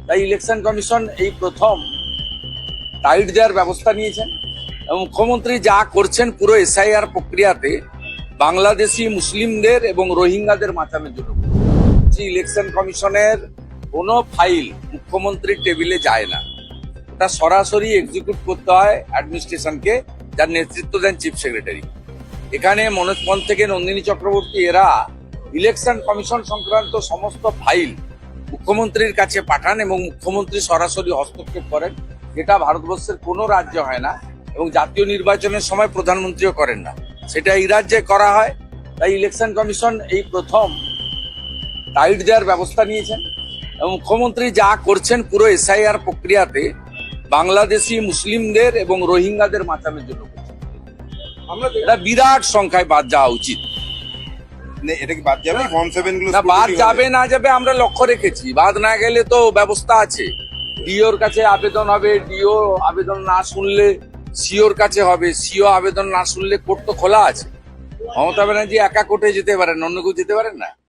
তাই election commission এই প্রথম টাইট দেওয়ার ব্যবস্থা নিয়েছেন এবং মুখ্যমন্ত্রী যা করছেন পুরো এসআইআর প্রক্রিয়াতে বাংলাদেশি মুসলিমদের এবং রোহিঙ্গাদের বাঁচানোর জন্য। ইলেকশন কমিশনের কোনো ফাইল মুখ্যমন্ত্রীর টেবিলে যায় না, ওটা সরাসরি এক্সিকিউট করতে হয় অ্যাডমিনিস্ট্রেশনকে, যার নেতৃত্ব দেন চিফ সেক্রেটারি। এখানে মনোজ পন্থ থেকে নন্দিনী চক্রবর্তী এরা ইলেকশন কমিশন সংক্রান্ত সমস্ত ফাইল মুখ্যমন্ত্রীর কাছে পাঠান এবং মুখ্যমন্ত্রী সরাসরি হস্তক্ষেপ করেন, যেটা ভারতবর্ষের কোনো রাজ্য হয় না এবং জাতীয় নির্বাচনের সময় প্রধানমন্ত্রীও করেন না, সেটা এই রাজ্যে করা হয়। তাই ইলেকশন কমিশন এই প্রথম টাইট দেওয়ার ব্যবস্থা নিয়েছেন এবং মুখ্যমন্ত্রী যা করছেন পুরো এসআইআর প্রক্রিয়াতে বাংলাদেশি মুসলিমদের এবং রোহিঙ্গাদের বাঁচানোর জন্য করছেন। এটা বিরাট সংখ্যায় বাদ যাওয়া উচিত। এটা কি বাদ যাবে? ফর্ম 7 গুলো না, বাদ যাবে না যাবে আমরা লক্ষ্য রেখেছি, বাদ না গেলে তো ব্যবস্থা আছে। ডিওর কাছে আবেদন হবে, ডিও আবেদন না শুনলে সিওর কাছে হবে, সিও আবেদন না শুনলে কোর্ট তো খোলা আছে। মমতা ব্যানার্জি একা কোর্টে যেতে পারেন, অন্য কেউ যেতে পারেন না।